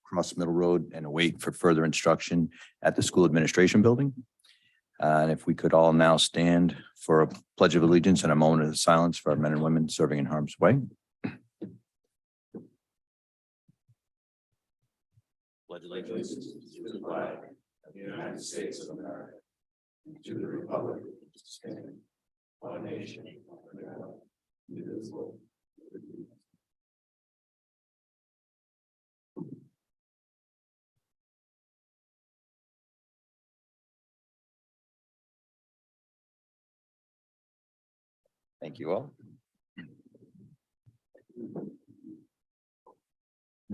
across Middle Road and await for further instruction at the school administration building. And if we could all now stand for a pledge of allegiance and a moment of silence for our men and women serving in harm's way. Pledge allegiance to the flag of the United States of America, and to the republic which stands one nation under God, indivisible, with liberty. Thank you all.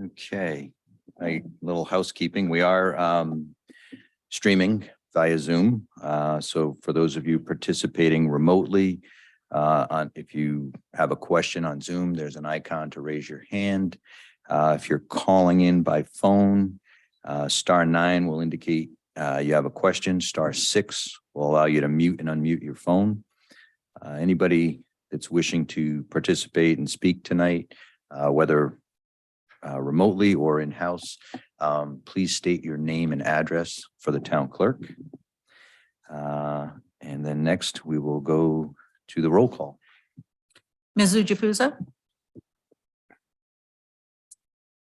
Okay, a little housekeeping. We are streaming via Zoom. So for those of you participating remotely, if you have a question on Zoom, there's an icon to raise your hand. If you're calling in by phone, *9 will indicate you have a question. *6 will allow you to mute and unmute your phone. Anybody that's wishing to participate and speak tonight, whether remotely or in-house, please state your name and address for the town clerk. And then next we will go to the roll call. Ms. Jufuza?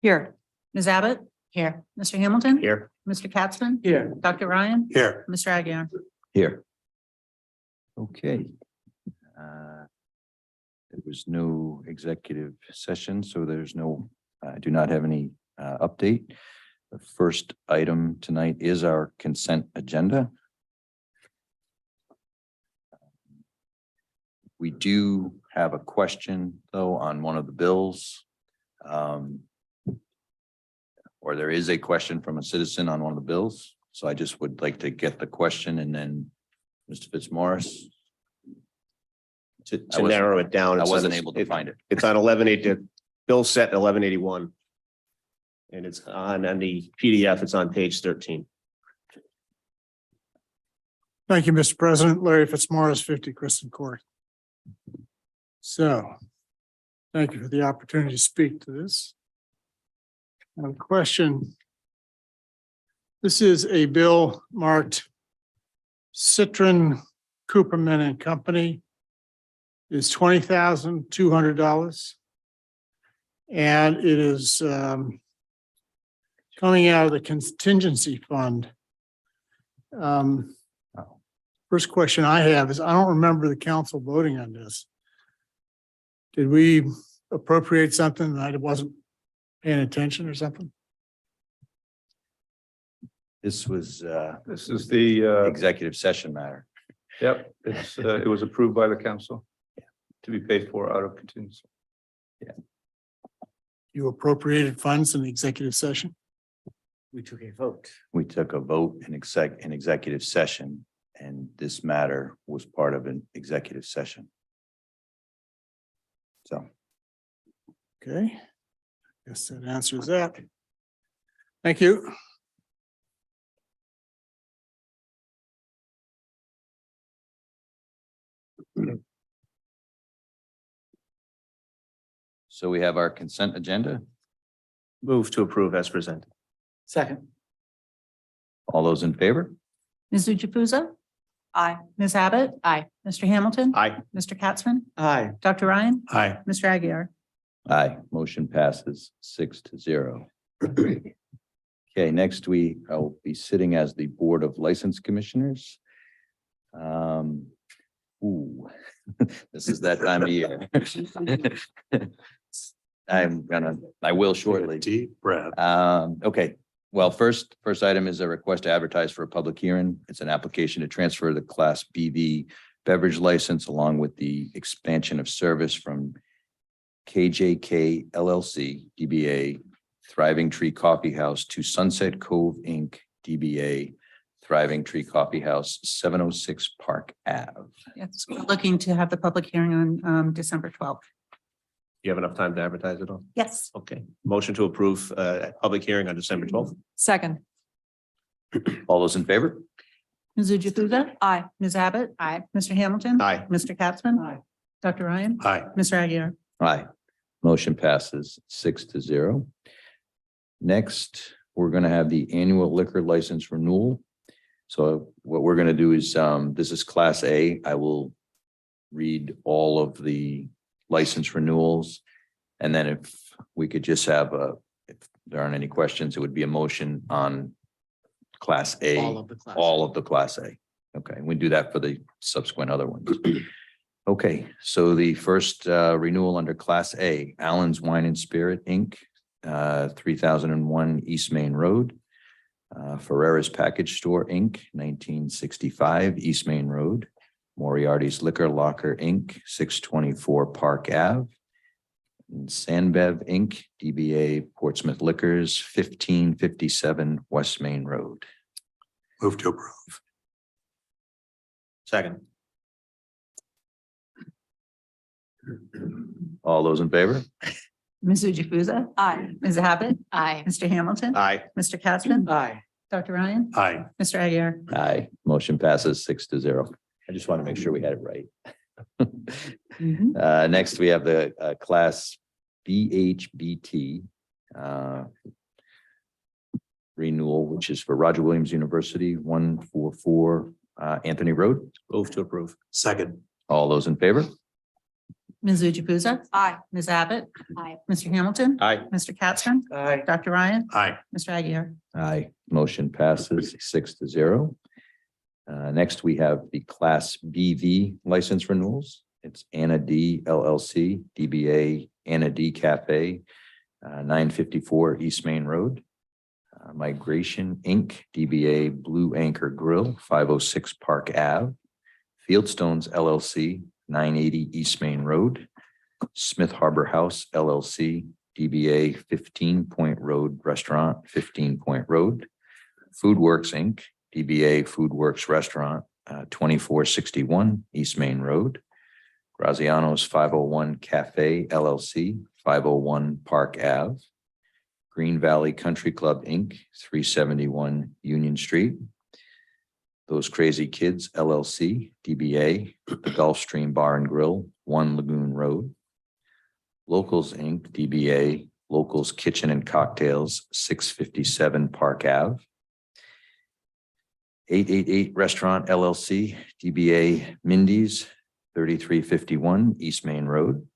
Here. Ms. Abbott? Here. Mr. Hamilton? Here. Mr. Katzman? Here. Dr. Ryan? Here. Mr. Aguirre? Here. Okay. There was no executive session, so there's no, I do not have any update. The first item tonight is our consent agenda. We do have a question, though, on one of the bills. Or there is a question from a citizen on one of the bills. So I just would like to get the question and then Mr. Fitzmaurice. To narrow it down. I it's wasn't on- able to find it. It's on 1180, bill set 1181. And it's on the PDF, it's on page 13. Thank you, Mr. President. Larry Fitzmaurice, 50 Kristen Court. So, thank you for the opportunity to speak to this. I have a question. This is a bill marked Citron Cooperman and Company. Is $20,200. And it is coming out of the contingency fund. First question I have is, I don't remember the council voting on this. Did we appropriate something that I wasn't paying attention or something? This was This is the, executive session matter. yep, it was approved by the council to be paid for out of contingency. You appropriated funds in the executive session? We took a vote. We took a vote in executive session, and this matter was part of an executive session. So, Okay. Guess that answers that. Thank you. so we have our consent agenda. Move to approve as presented. Second. All those in favor? Ms. Jufuza? Aye. Ms. Abbott? Aye. Mr. Hamilton? Aye. Mr. Katzman? Aye. Dr. Ryan? Aye. Mr. Aguirre? Aye, motion passes 6-0. Okay, next I'll be sitting as the Board of License Commissioners. This is that time of year. I will shortly. Deep breath. Okay, well, first item is a request to advertise for a public hearing. It's an application to transfer the Class BV beverage license along with the expansion of service from KJK LLC, DBA Thriving Tree Coffee House to Sunset Cove Inc., DBA Thriving Tree Coffee House, 706 Park Ave. Yes, we're looking to have the public hearing on December 12th. You have enough time to advertise it all? Yes. Okay. Motion to approve public hearing on December 12th. Second. All those in favor? Ms. Jufuza? Aye. Ms. Abbott? Aye. Mr. Hamilton? Aye. Mr. Katzman? Aye. Dr. Ryan? Aye. Mr. Aguirre? Aye. Motion passes 6-0. Next, we're going to have the annual liquor license renewal. So what we're going to do is, this is Class A. I will read all of the license renewals. And then if we could just have if there aren't any questions, it would be a motion on Class A. All of the class. All of the Class A. Okay, we do that for the subsequent other ones. Okay, so the first renewal under Class A, Allen's Wine and Spirit, Inc., 3001 East Main Road. Ferrera's Package Store, Inc., 1965 East Main Road. Moriarty's Liquor Locker, Inc., 624 Park Ave. And Sanbev, Inc., DBA Portsmouth Liquors, 1557 West Main Road. Move to approve. Second. All those in favor? Ms. Jukusa? Aye. Ms. Abbott? Aye. Mr. Hamilton? Aye. Mr. Capson? Aye. Dr. Ryan? Aye. Mr. Aguirre? Aye, motion passes 6-0. I just want to make sure we had it right. Next, we have the Class BHBT renewal, which is for Roger Williams University, 144 Anthony Road. Move to approve. Second. All those in favor? Ms. Jukusa? Aye. Ms. Abbott? Aye. Mr. Hamilton? Aye. Mr. Capson? Aye. Dr. Ryan? Aye. Mr. Aguirre? Aye, motion passes 6-0. Next, we have the Class BV license renewals. It's Anna D LLC, DBA Anna D Cafe, 954 East Main Road. Migration Inc., DBA Blue Anchor Grill, 506 Park Ave. Fieldstones LLC, 980 East Main Road. Smith Harbor House LLC, DBA 15 Point Road Restaurant, 15 Point Road. Foodworks Inc., DBA Foodworks Restaurant, 2461 East Main Road. Graziano's 501 Cafe LLC, 501 Park Ave. Green Valley Country Club Inc., 371 Union Street. Those Crazy Kids LLC, DBA the Gulfstream Bar and Grill, 1 Lagoon Road. Locals Inc., DBA Locals Kitchen and Cocktails, 657 Park Ave. 888 Restaurant LLC, DBA Mindy's, 3351 East Main Road.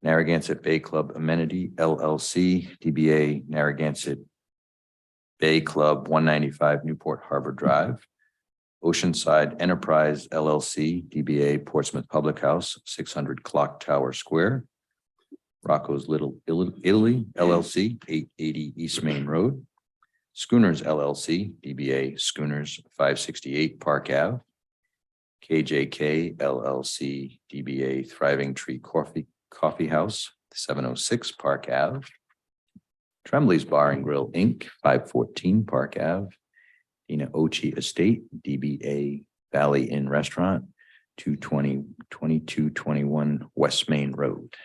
Narragansett Bay Club Amenity LLC, DBA Narragansett Bay Club, 195 Newport Harbor Drive. Oceanside Enterprise LLC, DBA Portsmouth Public House, 600 Clock Tower Square. Rocco's Little Italy LLC, 880 East Main Road. Schooners LLC, DBA Schooners, 568 Park Ave. KJK LLC, DBA Thriving Tree Coffee House, 706 Park Ave. Trembley's Bar and Grill Inc., 514 Park Ave. Dina Ochi Estate, DBA Valley Inn Restaurant, 2221 West Main Road.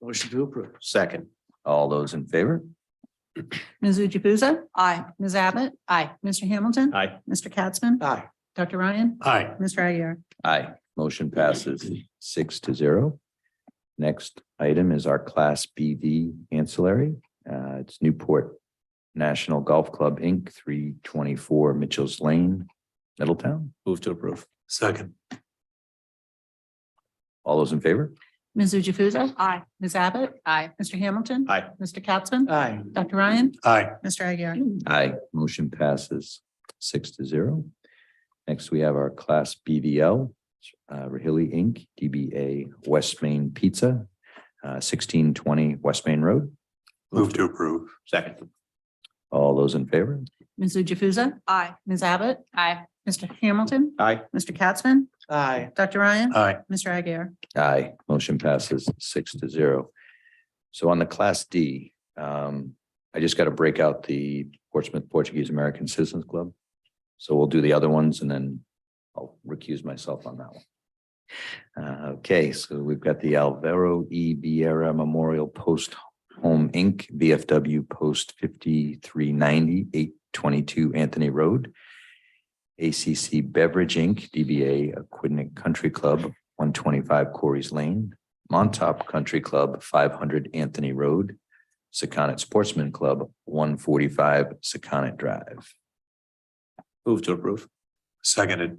Motion to approve. Second. All those in favor? Ms. Jukusa? Aye. Ms. Abbott? Aye. Mr. Hamilton? Aye. Mr. Capson? Aye. Dr. Ryan? Aye. Mr. Aguirre? Aye, motion passes 6-0. Next item is our Class BV ancillary. It's Newport National Golf Club, Inc., 324 Mitchell's Lane, Middletown. Move to approve. Second. All those in favor? Ms. Jukusa? Aye. Ms. Abbott? Aye. Mr. Hamilton? Aye. Mr. Capson? Aye. Dr. Ryan? Aye. Mr. Aguirre? Aye, motion passes 6-0. Next, we have our Class BVL, Rahili Inc., DBA West Main Pizza, 1620 West Main Road. Move to approve. Second. All those in favor? Ms. Jukusa? Aye. Ms. Abbott? Aye. Mr. Hamilton? Aye. Mr. Capson? Aye. Dr. Ryan? Aye. Mr. Aguirre? Aye, motion passes 6-0. So on the Class D, I just got to break out the Portsmouth Portuguese American Citizens Club. So we'll do the other ones and then I'll recuse myself on that one. Okay, so we've got the Alvaro E. Vieira Memorial Post Home Inc., VFW Post 5390, 822 Anthony Road. ACC Beverage Inc., DBA Aquidneck Country Club, 125 Corey's Lane. Montop Country Club, 500 Anthony Road. Secundit Sportsman Club, 145 Secundit Drive. Move to approve. Seconded.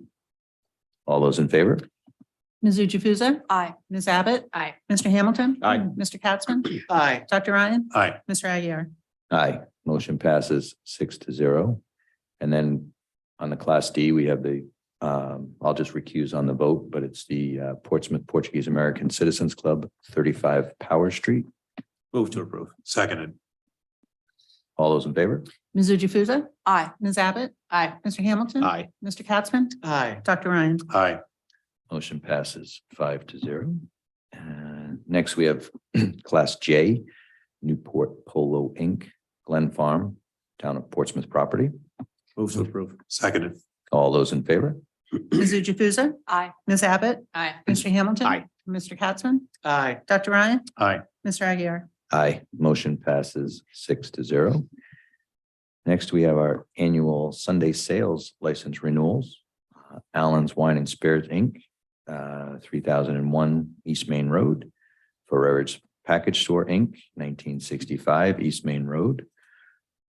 All those in favor? Ms. Jukusa? Aye. Ms. Abbott? Aye. Mr. Hamilton? Aye. Mr. Capson? Aye. Dr. Ryan? Aye. Mr. Aguirre? Aye, motion passes 6-0. And then on the Class D, we have the, I'll just recuse on the vote, but it's the Portsmouth Portuguese American Citizens Club, 35 Power Street. Move to approve. Seconded. All those in favor? Ms. Jukusa? Aye. Ms. Abbott? Aye. Mr. Hamilton? Aye. Mr. Capson? Aye. Dr. Ryan? Aye. Motion passes 5-0. And next we have Class J, Newport Polo Inc., Glen Farm, Town of Portsmouth property. Move to approve. Seconded. All those in favor? Ms. Jukusa? Aye. Ms. Abbott? Aye. Mr. Hamilton? Aye. Mr. Capson? Aye. Dr. Ryan? Aye. Mr. Aguirre? Aye, motion passes 6-0. Next, we have our annual Sunday sales license renewals. Allen's Wine and Spirits, Inc., 3001 East Main Road. Ferrer's Package Store, Inc., 1965 East Main Road.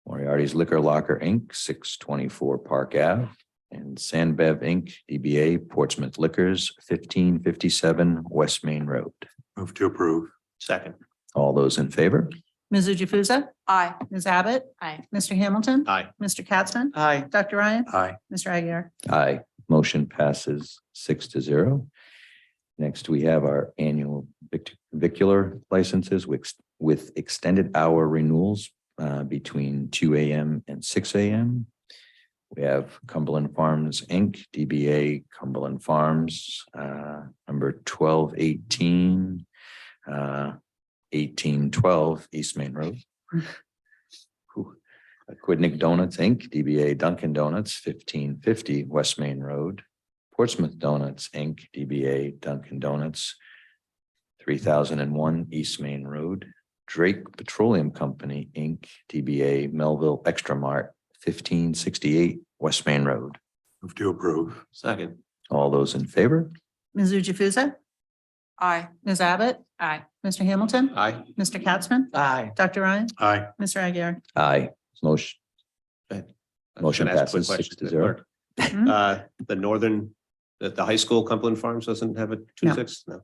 Moriarty's Liquor Locker, Inc., 624 Park Ave. And Sanbev, Inc., DBA Portsmouth Liquors, 1557 West Main Road. Move to approve. Second. All those in favor? Ms. Jukusa? Aye. Ms. Abbott? Aye. Mr. Hamilton? Aye. Mr. Capson? Aye. Dr. Ryan? Aye. Mr. Aguirre? Aye, motion passes 6-0. Next, we have our annual vicular licenses with extended hour renewals between 2 a.m. and 6 a.m. We have Cumberland Farms, Inc., DBA Cumberland Farms, number 1218, 1812 East Main Road. Quidnick Donuts, Inc., DBA Dunkin' Donuts, 1550 West Main Road. Portsmouth Donuts, Inc., DBA Dunkin' Donuts, 3001 East Main Road. Drake Petroleum Company, Inc., DBA Melville Extra Mart, 1568 West Main Road. Move to approve. Second. All those in favor? Ms. Jukusa? Aye. Ms. Abbott? Aye. Mr. Hamilton? Aye. Mr. Capson? Aye. Dr. Ryan? Aye. Mr. Aguirre? Aye. Motion, Motion Can I ask a quick passes question, 6-0. Clerk? Mhm. The northern, the high school Cumberland Farms doesn't have a 2-6? No.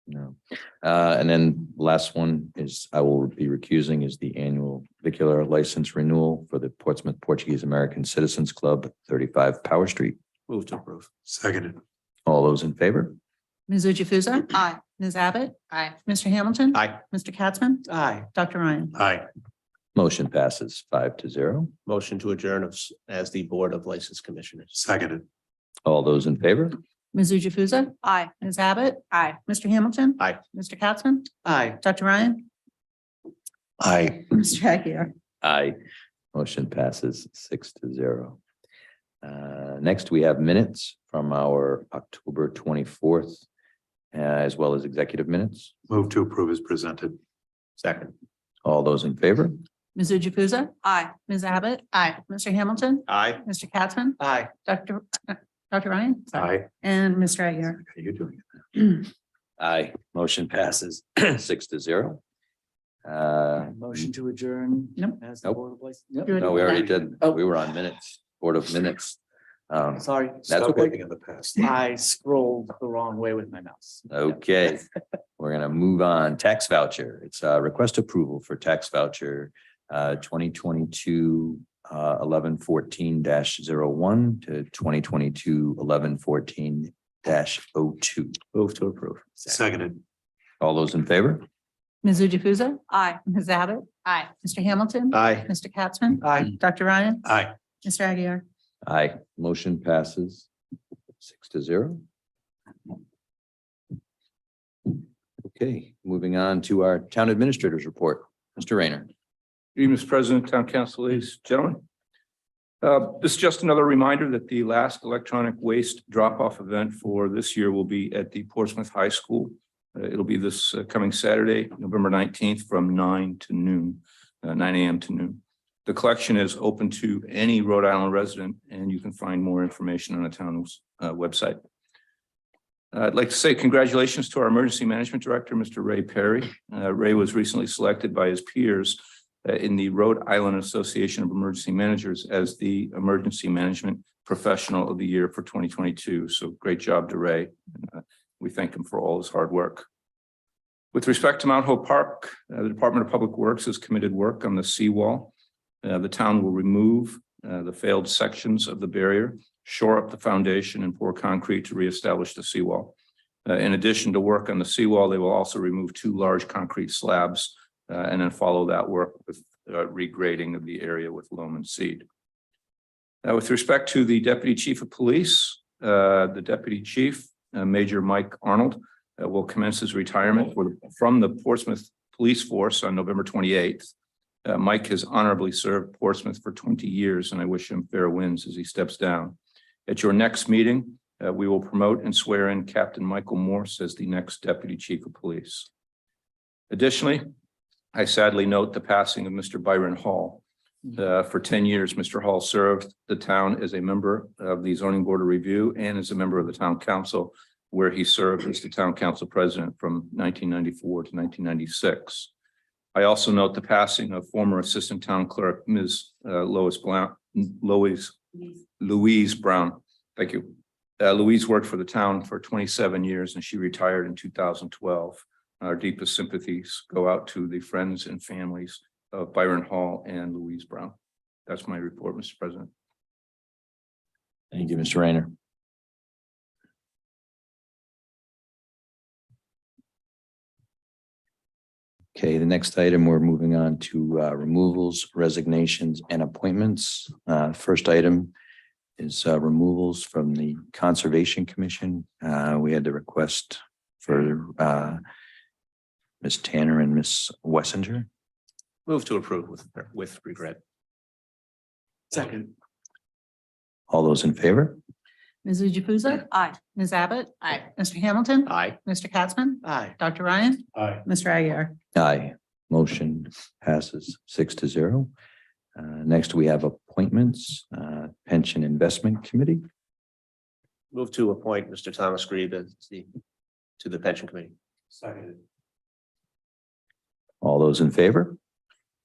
No. And then last one is, I will be recusing, is the annual vicular license renewal for the Portsmouth Portuguese American Citizens Club, 35 Power Street. Move to approve. Seconded. All those in favor? Ms. Jukusa? Aye. Ms. Abbott? Aye. Mr. Hamilton? Aye. Mr. Capson? Aye. Dr. Ryan? Aye. Motion passes 5-0. Motion to adjourn as the Board of License Commissioners. Seconded. All those in favor? Ms. Jukusa? Aye. Ms. Abbott? Aye. Mr. Hamilton? Aye. Mr. Capson? Aye. Dr. Ryan? Aye. Mr. Aguirre? Aye. Motion passes 6-0. Next, we have minutes from our October 24th, as well as executive minutes. Move to approve as presented. Second. All those in favor? Ms. Jukusa? Aye. Ms. Abbott? Aye. Mr. Hamilton? Aye. Mr. Capson? Aye. Dr. Ryan? Sorry. Aye. And Mr. Aguirre? Are you doing it? Aye. Motion passes 6-0. Motion to adjourn. Nope. As the Nope. Board of License. Yep. Good. No, we already did. Oh. We were on minutes, Board of Minutes. Sorry. That's Stop okay. living in the past. I scrolled the wrong way with my mouse. Okay, we're gonna move on. Tax voucher. It's a request approval for tax voucher 2022 1114-01 to 2022 1114-02. Move to approve. Seconded. All those in favor? Ms. Jukusa? Aye. Ms. Abbott? Aye. Mr. Hamilton? Aye. Mr. Capson? Aye. Dr. Ryan? Aye. Mr. Aguirre? Aye. Motion passes 6-0. Okay, moving on to our town administrators report. Mr. Rayner. Good evening, Mr. President, Town Council, ladies, gentlemen. This is just another reminder that the last electronic waste drop-off event for this year will be at the Portsmouth High School. It'll be this coming Saturday, November 19th from 9 to noon, 9 a.m. to noon. The collection is open to any Rhode Island resident, and you can find more information on the town's website. I'd like to say congratulations to our Emergency Management Director, Mr. Ray Perry. Ray was recently selected by his peers in the Rhode Island Association of Emergency Managers as the Emergency Management Professional of the Year for 2022. So great job to Ray. We thank him for all his hard work. With respect to Mount Hope Park, the Department of Public Works has committed work on the seawall. The town will remove the failed sections of the barrier, shore up the foundation, and pour concrete to reestablish the seawall. In addition to work on the seawall, they will also remove 2 large concrete slabs and then follow that work with regrading of the area with loam and seed. With respect to the Deputy Chief of Police, the Deputy Chief, Major Mike Arnold, will commence his retirement from the Portsmouth Police Force on November 28th. Mike has honorably served Portsmouth for 20 years, and I wish him fair winds as he steps down. At your next meeting, we will promote and swear in Captain Michael Morse as the next Deputy Chief of Police. Additionally, I sadly note the passing of Mr. Byron Hall. For 10 years, Mr. Hall served the town as a member of the Zoning Board of Review and as a member of the Town Council, where he served as the Town Council President from 1994 to 1996. I also note the passing of former Assistant Town Clerk, Ms. Louise Brown. Thank you. Louise worked for the town for 27 years and she retired in 2012. Our deepest sympathies go out to the friends and families of Byron Hall and Louise Brown. That's my report, Mr. President. Thank you, Mr. Rayner. Okay, the next item, we're moving on to removals, resignations, and appointments. First item is removals from the Conservation Commission. We had the request for Ms. Tanner and Ms. Wessinger. Move to approve with regret. Second. All those in favor? Ms. Jukusa? Aye. Ms. Abbott? Aye. Mr. Hamilton? Aye. Mr. Katzman? Aye. Dr. Ryan? Aye. Mr. Aguirre? Aye. Motion passes 6-0. Next, we have appointments, Pension Investment Committee. Move to appoint Mr. Thomas Grieve to the Pension Committee. Seconded. All those in favor?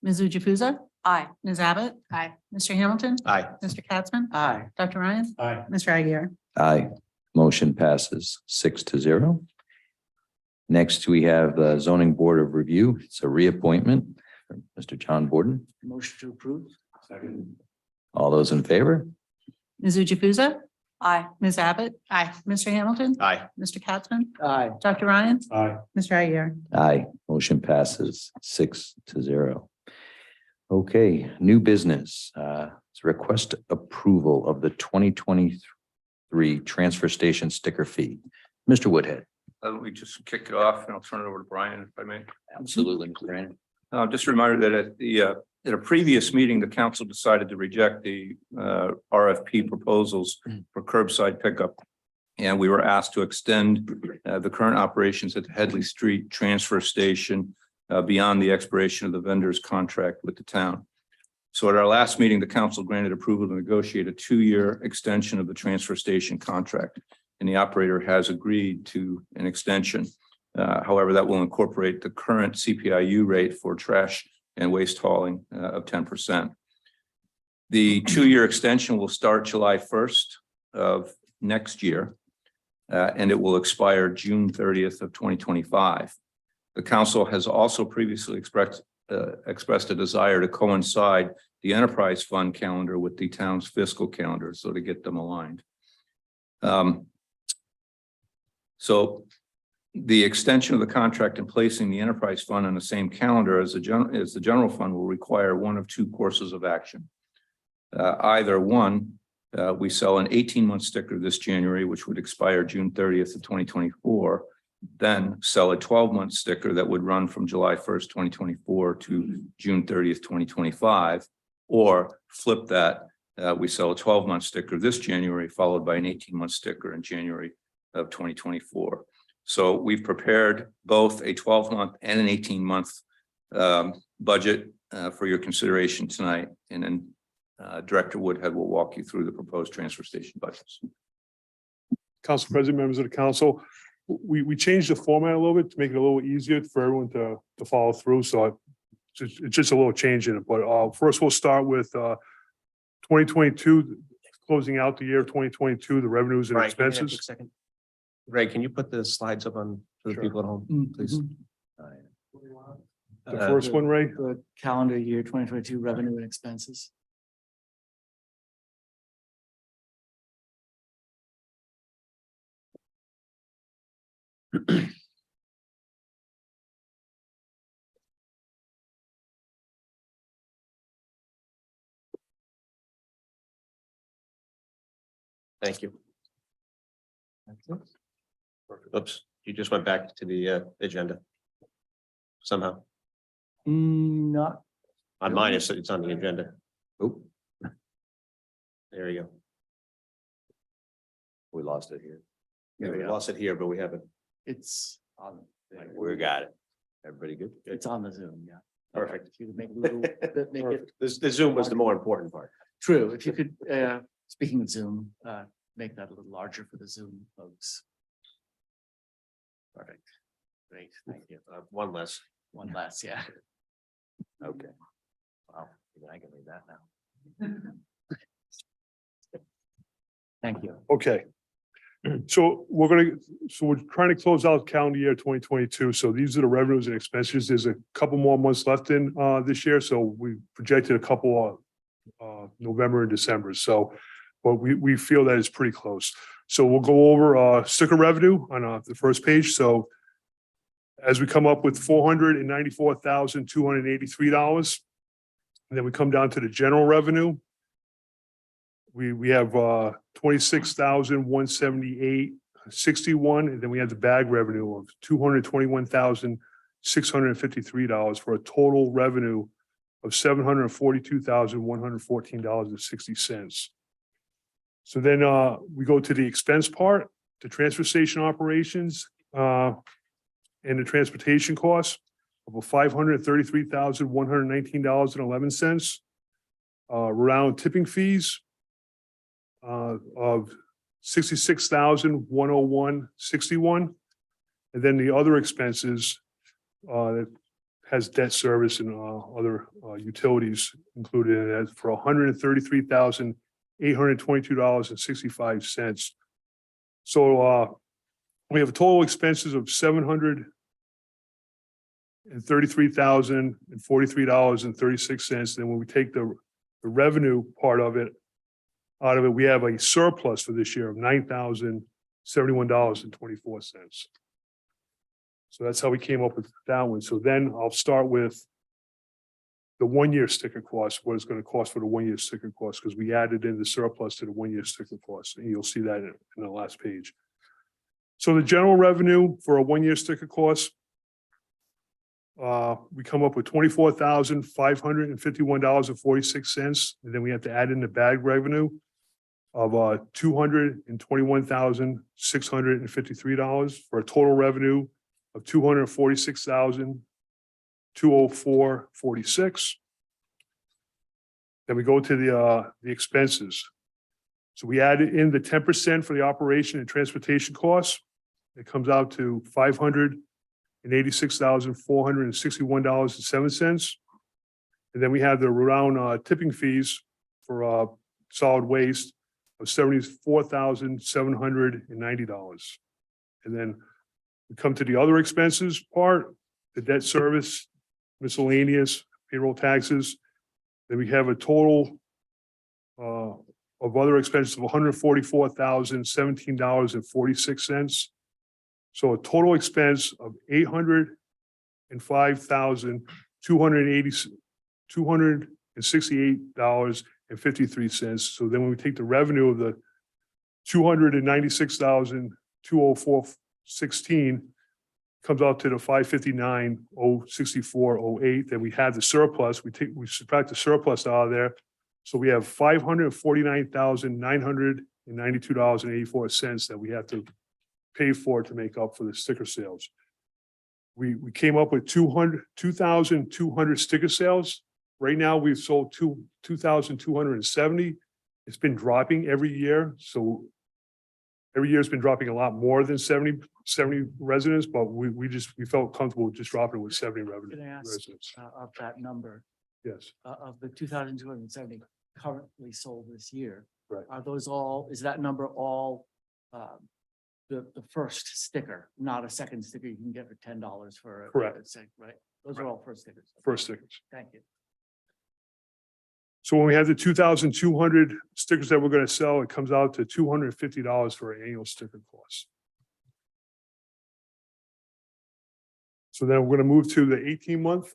Ms. Jukusa? Aye. Ms. Abbott? Aye. Mr. Hamilton? Aye. Mr. Katzman? Aye. Dr. Ryan? Aye. Mr. Aguirre? Aye. Motion passes 6-0. Next, we have the Zoning Board of Review. It's a reappointment for Mr. John Borden. Motion to approve. Seconded. All those in favor? Ms. Jukusa? Aye. Ms. Abbott? Aye. Mr. Hamilton? Aye. Mr. Katzman? Aye. Dr. Ryan? Aye. Mr. Aguirre? Aye. Motion passes 6-0. Okay, new business. It's request approval of the 2023 transfer station sticker fee. Mr. Woodhead. Let me just kick it off and I'll turn it over to Brian if I may. Absolutely, Mr. Brandon. Just a reminder that at a previous meeting, the council decided to reject the RFP proposals for curbside pickup. And we were asked to extend the current operations at the Headley Street transfer station beyond the expiration of the vendor's contract with the town. So at our last meeting, the council granted approval to negotiate a 2-year extension of the transfer station contract. And the operator has agreed to an extension. However, that will incorporate the current CPIU rate for trash and waste hauling of 10%. The 2-year extension will start July 1st of next year, and it will expire June 30th of 2025. The council has also previously expressed a desire to coincide the enterprise fund calendar with the town's fiscal calendar, so to get them aligned. So the extension of the contract and placing the enterprise fund on the same calendar as the general fund will require one of 2 courses of action. Either one, we sell an 18-month sticker this January, which would expire June 30th of 2024, then sell a 12-month sticker that would run from July 1st, 2024 to June 30th, 2025, or flip that. We sell a 12-month sticker this January, followed by an 18-month sticker in January of 2024. So we've prepared both a 12-month and an 18-month budget for your consideration tonight. And then Director Woodhead will walk you through the proposed transfer station budgets. Council President, members of the council, we changed the format a little bit to make it a little easier for everyone to follow through. So it's just a little change in it. But first we'll start with 2022, closing out the year of 2022, the revenues and Brian, can you hang on expenses. just a second? Ray, can you put the slides up on for the Sure. people at home, please? The first one, Ray? The calendar year 2022 revenue and expenses. Thank you. Oops, you just went back to the agenda. Somehow, Not, on mine, it's on the agenda. Oh, There you go. we lost it here. Yeah, we lost it here, but we haven't. it's on. We got it. Everybody good? It's on the Zoom, yeah. Perfect. If you could make a little, bit- make it The Zoom was the more important part. true. If you could, speaking of Zoom, make that a little larger for the Zoom folks. Perfect. Great, thank you. One less. One less, yeah. Okay. Wow, even I can read that now. Thank you. Okay. So we're trying to close out calendar year 2022. So these are the revenues and expenses. There's a couple more months left in this year. So we projected a couple November and December. So, but we feel that it's pretty close. So we'll go over sticker revenue on the first page. So as we come up with $494,283. And then we come down to the general revenue. We have 26,178.61, and then we have the bag revenue of $221,653 for a total revenue of $742,114.60. So then we go to the expense part, the transfer station operations and the transportation costs of $533,119.11. Rhode Island tipping fees of $66,101.61. And then the other expenses that has debt service and other utilities included in it for $133,822.65. So we have a total expenses of $733,043.36. Then when we take the revenue part of it out of it, we have a surplus for this year of $9,071.24. So that's how we came up with that one. So then I'll start with the 1-year sticker cost, what it's going to cost for the 1-year sticker cost, because we added in the surplus to the 1-year sticker cost, and you'll see that in the last page. So the general revenue for a 1-year sticker cost, we come up with $24,551.46, and then we have to add in the bag revenue of $221,653 for a total revenue of $246,204.46. Then we go to the expenses. So we added in the 10% for the operation and transportation costs. It comes out to $586,461.07. And then we have the Rhode tipping fees for solid waste of $74,790. And then we come to the other expenses part, the debt service, miscellaneous, payroll taxes. Then we have a total of other expenses of $144,017.46. So a total expense of $805,268.53. So then when we take the revenue of the $296,204.16, comes out to the $559,064.08. Then we have the surplus. We subtract the surplus out of there. So we have $549,992.84 that we have to pay for to make up for the sticker sales. We came up with 2,200 sticker sales. Right now, we've sold 2,270. It's been dropping every year. So Every year it's been dropping a lot more than 70 residents, but we felt comfortable just dropping with 70 Can I ask, residents. of that number, Yes, of the 2,270 currently sold this year? Right. Are those all, is that number all, the first sticker, not a second sticker you can get for $10 for? Correct. Right? Those are all first stickers. first stickers. Thank you. So when we have the 2,200 stickers that we're going to sell, it comes out to $250 for an annual sticker cost. So then we're going to move to the 18-month.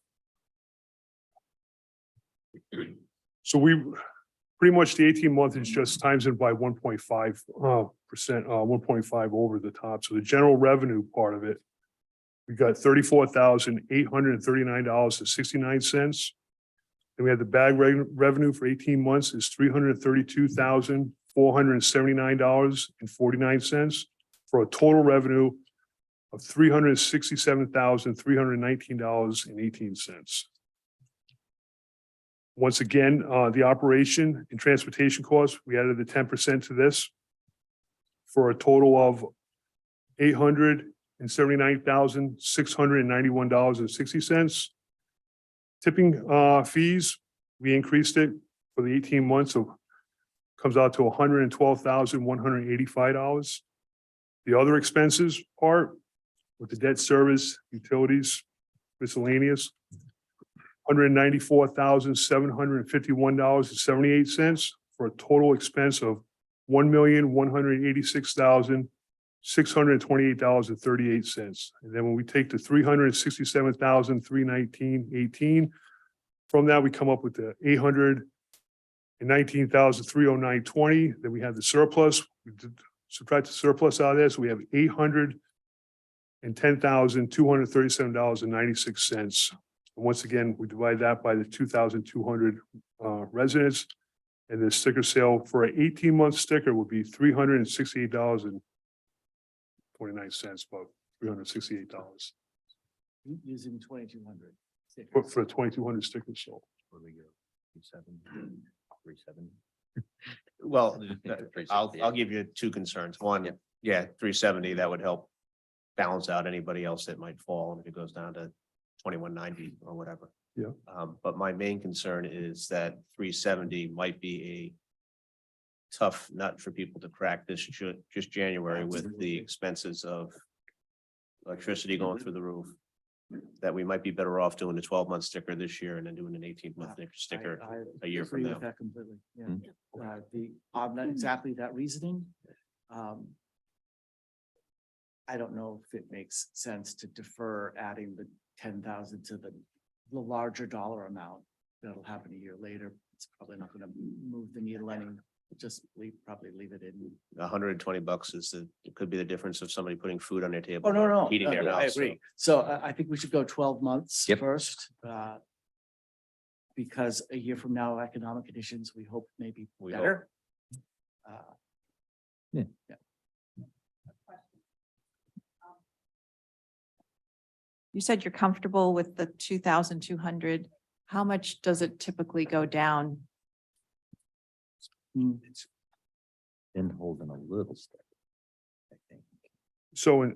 So we, pretty much the 18-month is just times it by 1.5%, 1.5 over the top. So the general revenue part of it, we got $34,839.69. Then we have the bag revenue for 18 months is $332,479.49 for a total revenue of $367,319.18. Once again, the operation and transportation costs, we added the 10% to this for a total of $879,691.60. Tipping fees, we increased it for the 18 months, so comes out to $112,185. The other expenses part with the debt service, utilities, miscellaneous, $194,751.78 for a total expense of $1,186,628.38. And then when we take the $367,319.18, from that, we come up with the $819,309.20. Then we have the surplus. We subtract the surplus out of this, we have $810,237.96. And once again, we divide that by the 2,200 residents. And the sticker sale for an 18-month sticker would be $368.29, about $368 Using 2,200 stickers. for 2,200 stickers sold. Well, I'll give you two concerns. One, yeah, 370, that would help balance out anybody else that might fall if it goes down to 2190 or whatever. Yeah. But my main concern is that 370 might be a tough nut for people to crack this just January with the expenses of electricity going through the roof. That we might be better off doing a 12-month sticker this year and then doing an 18-month sticker I a year from agree with now. that completely, yeah. Not exactly that reasoning. I don't know if it makes sense to defer adding the 10,000 to the larger dollar amount. That'll happen a year later. It's probably not gonna move the needle any, just probably leave it in. $120 it could be the difference of somebody putting food on their table. Oh, no, Heating their I house. so- agree. So I think we should go 12 months Yep. first. Because a year from now, economic conditions, we hope may be We hope. better. You said you're comfortable with the 2,200. How much does it typically go down? Been holding a little steady, I think. So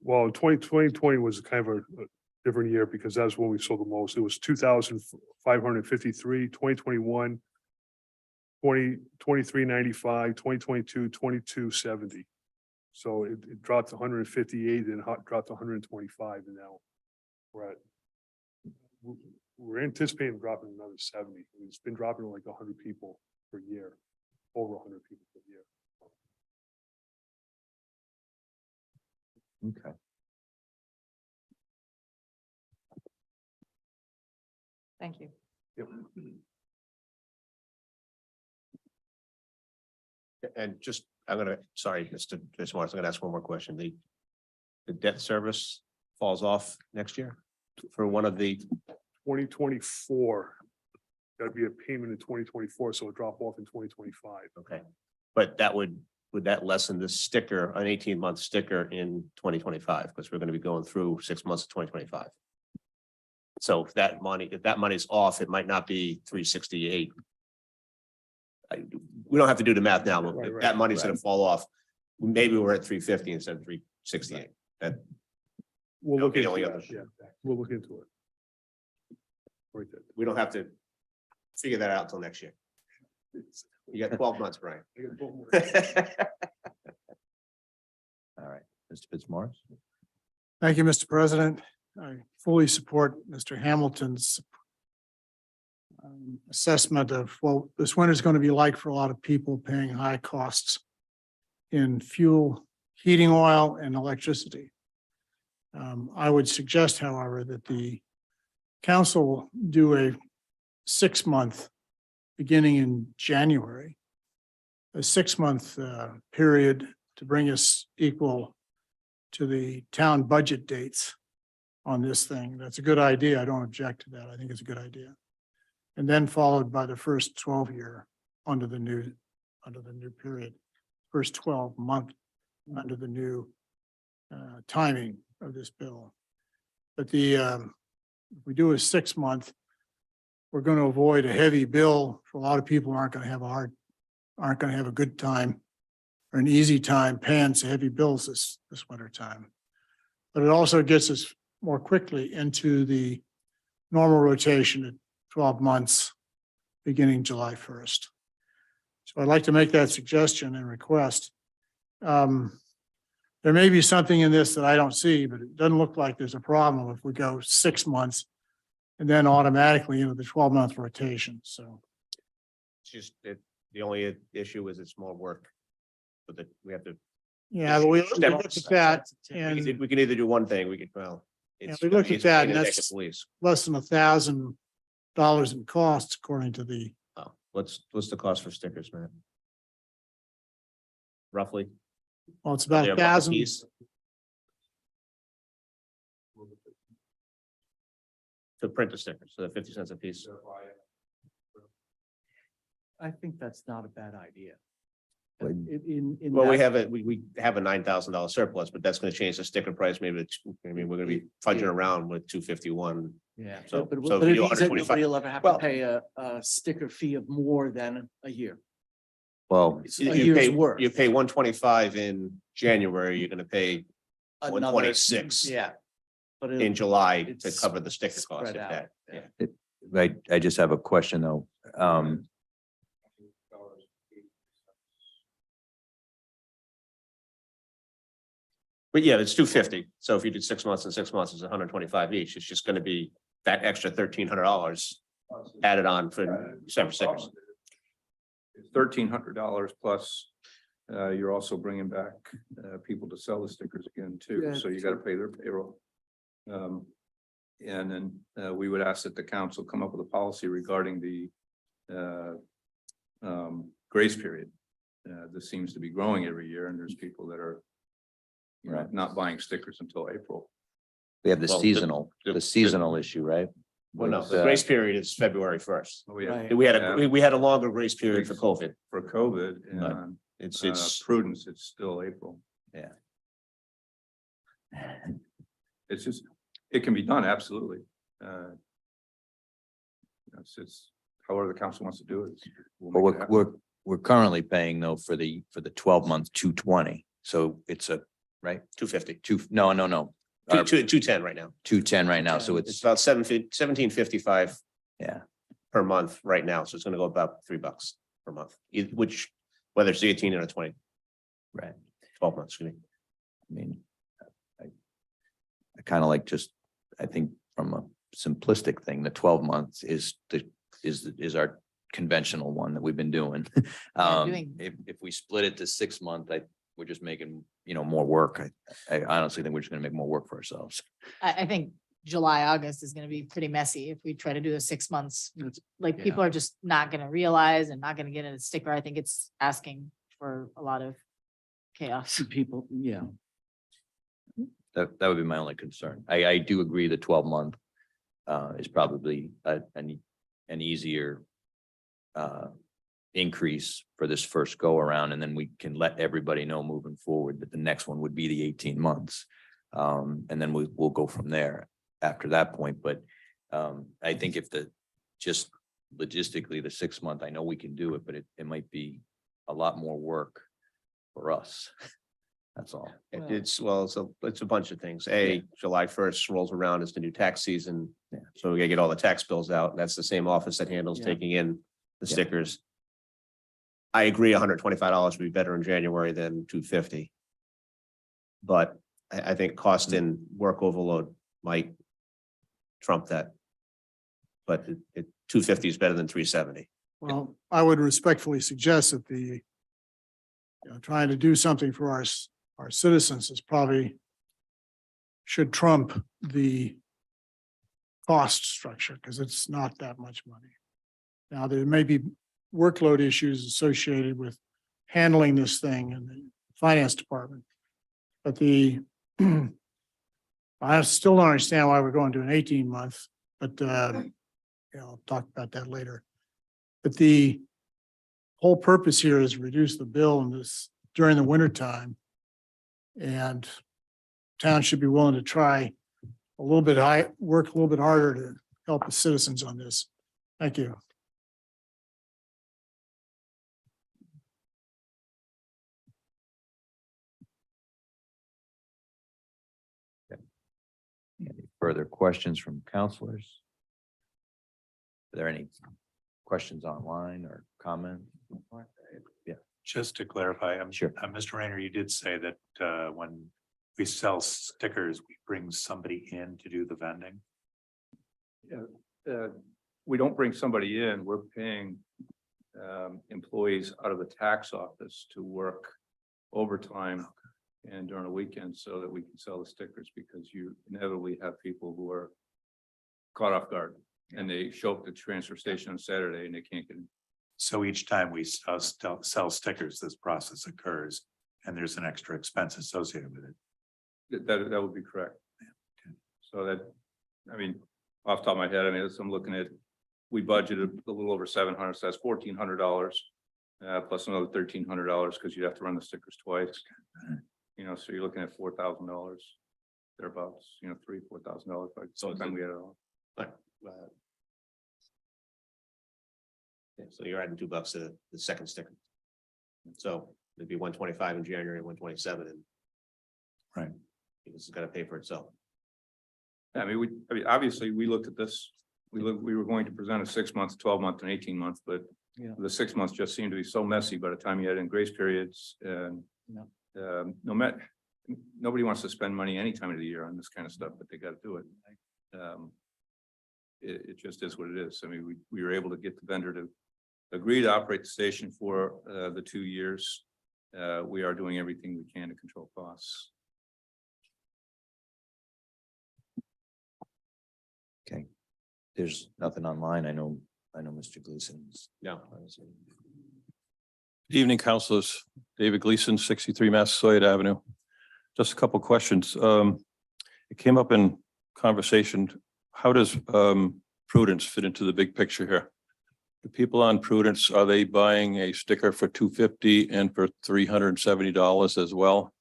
well, 2020 was kind of a different year because that's when we sold the most. It was 2,553, 2021, 2395, 2022, 2270. So it dropped to 158 and dropped to 125 and now we're anticipating dropping another 70. It's been dropping like 100 people per year, over 100 people per year. Okay. Thank you. And just, sorry, Mr. Martin, I'm gonna ask one more question. The debt service falls off next year for one of the, 2024. That'd be a payment in 2024, so it'll drop off in 2025. okay. But would that lessen the sticker, an 18-month sticker in 2025? Because we're gonna be going through 6 months of 2025. So if that money's off, it might not be 368. We don't have to do the math now, but Right, if right, that money's gonna fall off. maybe we're at 350 instead of 368. That, We'll look Okay, into only it. other- Yeah, we'll look into it. Very good. we don't have to figure that out till next year. You got 12 months, Brian. All right, Mr. Fitzmaurice. Thank you, Mr. President. I fully support Mr. Hamilton's assessment of what this winter is going to be like for a lot of people paying high costs in fuel, heating oil, and electricity. I would suggest, however, that the council do a 6-month, beginning in January, a 6-month period to bring us equal to the town budget dates on this thing. That's a good idea. I don't object to that. I think it's a good idea. And then followed by the first 12-year under the new period, first 12-month under the new timing of this bill. But if we do a 6-month, we're going to avoid a heavy bill for a lot of people who aren't going to have a good time or an easy time paying some heavy bills this winter time. But it also gets us more quickly into the normal rotation at 12 months, beginning July 1st. So I'd like to make that suggestion and request. There may be something in this that I don't see, but it doesn't look like there's a problem if we go 6 months and then automatically into the 12-month rotation. So It's just, the only issue is it's more work. But we have to, yeah, but we looked at that and we can either do one thing, we could, well. Yeah, it's we gonna looked be at that, in the and neck of that's- Police. less than $1,000 in costs according to the, Oh, what's the cost for stickers, man? Roughly? well, it's Are about they a buck a 1,000. piece? To print the stickers, so they're 50 cents a piece. I think that's not a bad idea. Well, In Well, we that- have we have a $9,000 surplus, but that's gonna change the sticker price, maybe, I mean, we're gonna be fudging around with 251. Yeah, So- but so if but you it do means that 125 nobody will ever have Well- to pay a sticker fee of more than a year. Well, It's You a you year's pay, worth. you pay 125 in January, you're gonna pay Another- 126 Yeah. But in it- July to it's cover the sticker cost, spread if out, that, yeah. yeah. I just have a question though. But yeah, it's 250. So if you did 6 months and 6 months, it's 125 each. It's just gonna be that extra $1,300 added on for separate stickers. $1,300 plus. You're also bringing back people to sell the stickers again too, Yeah. so you got to pay their payroll. And then we would ask that the council come up with a policy regarding the grace period. This seems to be growing every year, and there's people that are Right. not buying stickers until April. We have the Well, the- seasonal, the- the seasonal issue, right? Well, no, With, the grace period is February 1st. Oh, yeah, Right. We had Yeah. we had a longer grace period for COVID. for COVID Right. and It's prudence, it's still April. Yeah. It's just, it can be done, absolutely. It's however the council wants to do it. we'll But make it happen. we're currently paying though for the 12-month 220. So it's a, right? 250. No. Our 210 right now. 210 right now. So It's it's, about 1755 yeah, per month right now. So it's gonna go about $3 per month, which whether it's 18 or 20, right. 12 months. Excuse me. I mean, I kind of like just, I think from a simplistic thing, the 12 months is our conventional one that we've been doing. doing- If we split it to 6 month, we're just making, more work. I honestly think we're just gonna make more work for ourselves. I think July, August is gonna be pretty messy if we try to do a 6 months. Like Yeah. people are just not gonna realize and not gonna get a sticker. I think it's asking for a lot of chaos. People, yeah. That would be my only concern. I do agree the 12-month is probably an easier increase for this first go around, and then we can let everybody know moving forward that the next one would be the 18 months. And then we'll go from there after that point. But I think if just logistically, the 6 month, I know we can do it, but it might be a lot more work for us That's all. It's a bunch of things. July 1st rolls around, it's the new tax season. Yeah. So we gotta get all the tax bills out. That's the same office that handles Yeah. taking in the Yeah. stickers. I agree, $125 would be better in January than $250. But I think cost and work overload might trump that. But $250 is better than $370. Well, I would respectfully suggest that trying to do something for our citizens is probably should trump the cost structure, because it's not that much money. Now, there may be workload issues associated with handling this thing in the finance department. But I still don't understand why we're going to an 18-month, but I'll talk about that later. But the whole purpose here is reduce the bill in this during the winter time. And town should be willing to try a little bit work a little bit harder to help the citizens on this. Thank you. Any further questions from counselors? Are there any questions online or comments? Yeah, Just to clarify, sure. Mr. Rayner, you did say that when we sell stickers, we bring somebody in to do the vending. We don't bring somebody in, we're paying employees out of the tax office to work overtime and during the weekend so that we can sell the stickers, because you inevitably have people who are caught off guard and they show up at the transfer station on Saturday and they can't get in. So each time we sell stickers, this process occurs and there's an extra expense associated with it. That would be correct. So that, I mean, off the top of my head, I mean, as I'm looking at, we budgeted a little over 700, so that's $1,400. Plus another $1,300 because you have to run the stickers twice. You know, so you're looking at $4,000 thereabouts, $3,000-4,000 by the time we had it all. So you're adding $2 to the second sticker. So it'd be 125 in January, 127 and. Right. This is gonna pay for itself. I mean, obviously, we looked at this, we were going to present a 6 month, 12 month and 18 month, but Yeah. the 6 months just seemed to be so messy by the time you had in grace periods and nobody wants to spend money any time of the year on this kind of stuff, but they got to do it. It just is what it is. I mean, we were able to get the vendor to agree to operate the station for the 2 years. We are doing everything we can to control costs. Okay. There's nothing online. I know Mr. Gleason's. No. Good evening, councilors. David Gleason, 63 Massasoit Avenue. Just a couple questions. It came up in conversation. How does Prudence fit into the big picture here? The people on Prudence, are they buying a sticker for $250 and for $370 as well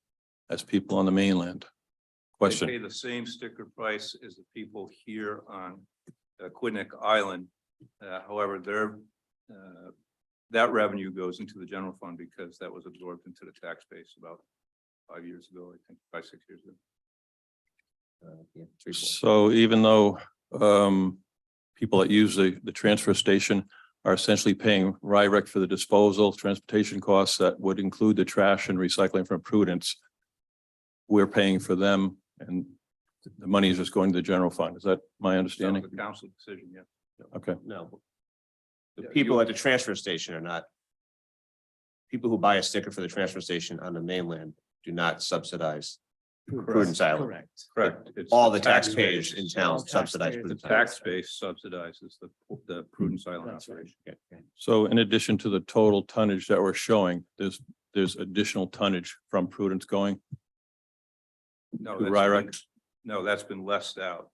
as people on the mainland? They Question. pay the same sticker price as the people here on Quidneck Island. However, that revenue goes into the general fund because that was absorbed into the tax base about 5 years ago, I think, 5-6 years ago. So even though people that use the transfer station are essentially paying RIREC for the disposal, transportation costs that would include the trash and recycling from Prudence, we're paying for them and the money is just going to the general fund. Is that my understanding? The council decision, yeah. Okay. No. The Yeah, people you- at the transfer station are not. People who buy a sticker for the transfer station on the mainland do not subsidize Prudence Island. Correct. Correct. It's All the tax taxpayers in town All subsidize taxpayers. The Prudence Island. tax base subsidizes the Prudence Island That's right. operation. Okay. So in addition to the total tonnage that we're showing, there's additional tonnage from Prudence going No, to that's RIREC? been- No, that's been lessed out.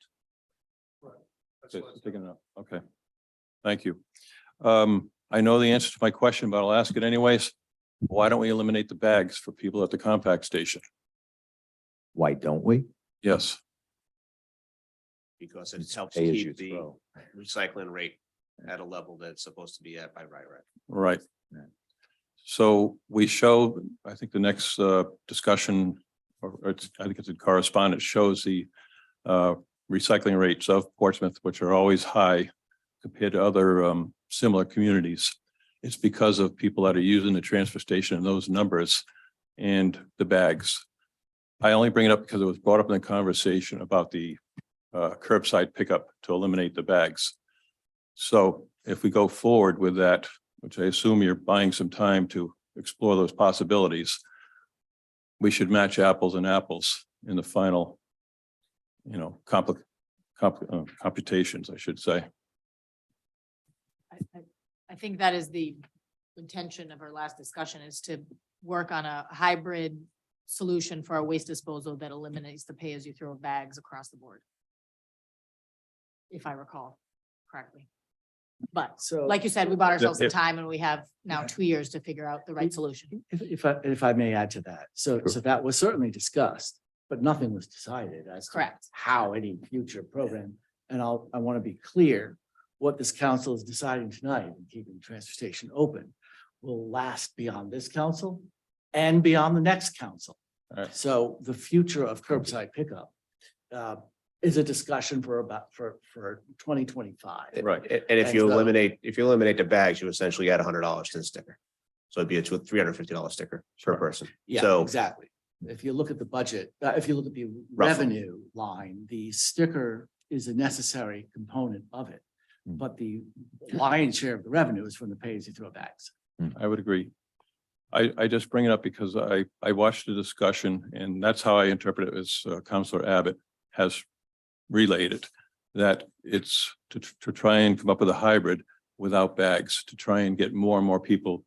Okay, taken it up. Okay. Thank you. I know the answer to my question, but I'll ask it anyways. Why don't we eliminate the bags for people at the compact station? Why don't we? Yes, Because it It's helps pay as you keep the throw. recycling rate at a level that it's supposed to be at by RIREC. right. Yeah. So we show I think the next discussion, I think it's a correspondence, shows the recycling rates of Portsmouth, which are always high compared to other similar communities. It's because of people that are using the transfer station and those numbers and the bags. I only bring it up because it was brought up in the conversation about the curbside pickup to eliminate the bags. So if we go forward with that, which I assume you're buying some time to explore those possibilities, we should match apples and apples in the final, computations, I should say. I think that is the intention of our last discussion, is to work on a hybrid solution for our waste disposal that eliminates the pay-as-you-throw bags across the board. If I recall correctly. But So. like you said, we bought ourselves some yeah. time and we have now 2 years to figure out the right solution. If I may add to that, so that was certainly discussed, but nothing was decided as to Correct. how any future program. And I want to be clear, what this council is deciding tonight and keeping the transfer station open will last beyond this council and beyond the next council. All right. So the future of curbside pickup is a discussion for 2025. Right. And if you And so- eliminate the bags, you essentially add $100 to the sticker. So it'd be a $350 sticker per person. Yeah, So exactly. If you look at the budget, if you look at the Roughly. revenue line, the sticker is a necessary component of it. Hmm. But the lion's share of the revenue is from the pay-as-you-throw bags. I would agree. I just bring it up because I watched the discussion and that's how I interpret it as Counselor Abbott has relayed it. That it's to try and come up with a hybrid without bags, to try and get more and more people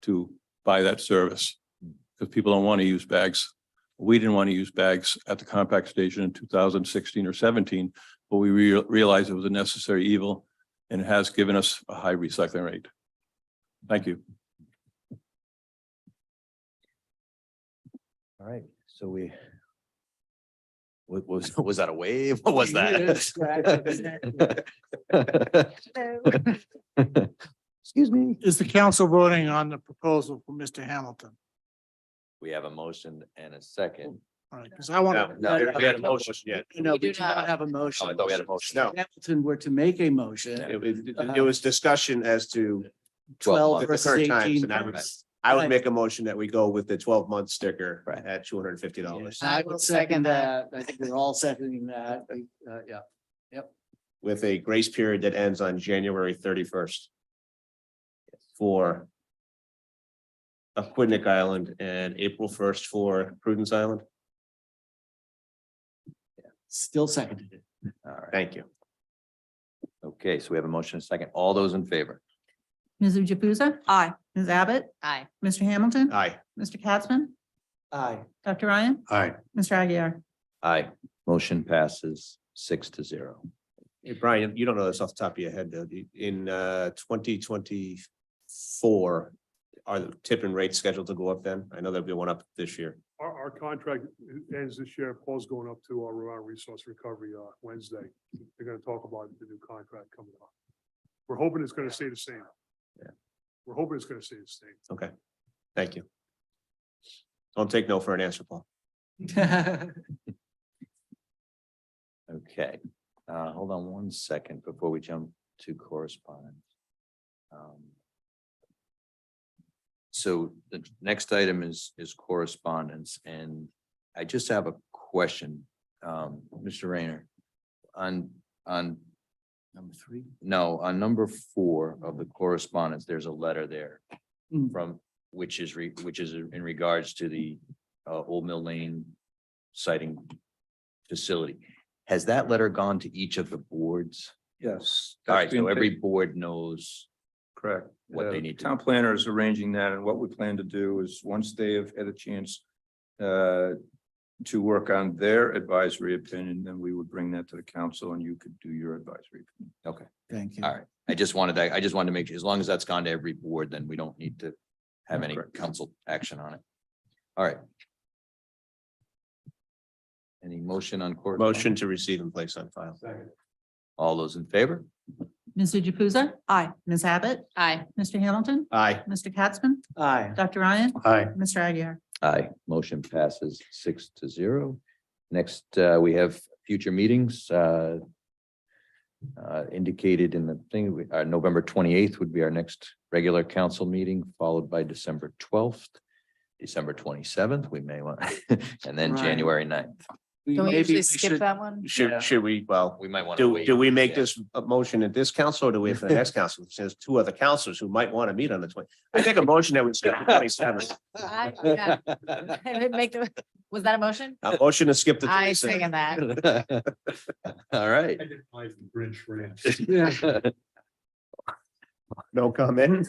to buy that service. Because people don't want to use bags. We didn't want to use bags at the compact station in 2016 or 17, but we realized it was a necessary evil and it has given us a high recycling rate. Thank you. All right, so was that a wave? What was that? Excuse me. Is the council voting on the proposal for Mr. Hamilton? We have a motion and a second. All right, because I want to. No, we had a motion yet. No, We we do do not not. have a motion. Oh, I thought we had a motion. No. Hamilton were to make a motion, It was discussion as to 12 the versus current times, 18. and I would- months. I would Right. make a motion that we go with the 12-month sticker Right. at $250 I I will would second second that. that. I think we're all seconding that. Yeah. with a grace period that ends on January 31st. For Aquidneck Island and April 1st for Prudence Island. Still seconded it. All right, Thank you. okay, so we have a motion and a second. All those in favor? Ms. Jukusa? Aye. Ms. Abbott? Aye. Mr. Hamilton? Aye. Mr. Katzman? Aye. Dr. Ryan? Aye. Mr. Aguirre? Aye, motion passes 6-0. Hey, Brian, you don't know this off the top of your head, though. In 2024, are the tipping rates scheduled to go up then? I know that we went up this year. Our contract ends this year. Paul's going up to our resource recovery Wednesday. They're gonna talk about the new contract coming up. We're hoping it's gonna stay the same. Yeah. We're hoping it's gonna stay the same. Okay. Thank you. Don't take no for an answer, Paul. Okay, hold on one second before we jump to correspondence. So the next item is correspondence, and I just have a question, Mr. Rayner. On Number 3. no, on number 4 of the correspondence, there's a letter there Mm. from, which is in regards to the Old Mill Lane siting facility. Has that letter gone to each of the boards? Yes. All right, that's being so every taken- board knows. Correct. what they need to Town planner is arranging that, and what we plan to do is, once they have had a chance to work on their advisory opinion, then we would bring that to the council and you could do your advisory. opinion. Okay, Thank you. all right. I just wanted to make sure, as long as that's gone to every board, then we don't need to have any Correct. council action on it. All right. Any motion on court? Motion to receive and place on file. All those in favor? Ms. Jukusa? Aye. Ms. Abbott? Aye. Mr. Hamilton? Aye. Mr. Katzman? Aye. Dr. Ryan? Aye. Mr. Aguirre? Aye, motion passes 6-0. Next, we have future meetings. Indicated in the thing, November 28th would be our next regular council meeting, followed by December 12th, December 27th, we may want, and then Right. January 9th. Don't we Maybe usually we skip should- that one? Yeah. Should we, well, We might want to do, wait. do we make Yeah. this a motion at this council or do we have for the next council? There's two other councils who might want to meet on the 20. I think a motion that we skip the 27th. Yeah. I didn't make the, was that a motion? A motion to skip the. I 27th. second that. All right. Grinch rant. No comment.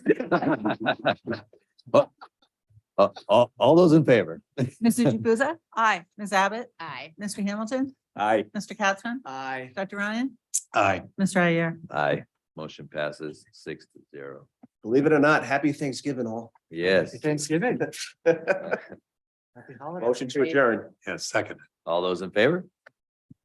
All those in favor? Ms. Jukusa? Aye. Ms. Abbott? Aye. Mr. Hamilton? Aye. Mr. Katzman? Aye. Dr. Ryan? Aye. Mr. Aguirre? Aye, motion passes 6-0. Believe it or not, happy Thanksgiving all. Yes, Thanksgiving. Happy holidays. Motion to adjourn. Yes, second. all those in favor?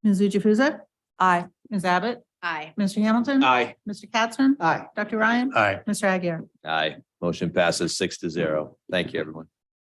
Ms. Jukusa? Aye. Ms. Abbott? Aye. Mr. Hamilton? Aye. Mr. Katzman? Aye. Dr. Ryan? Aye. Mr. Aguirre? Aye, motion passes 6-0. Thank you, everyone.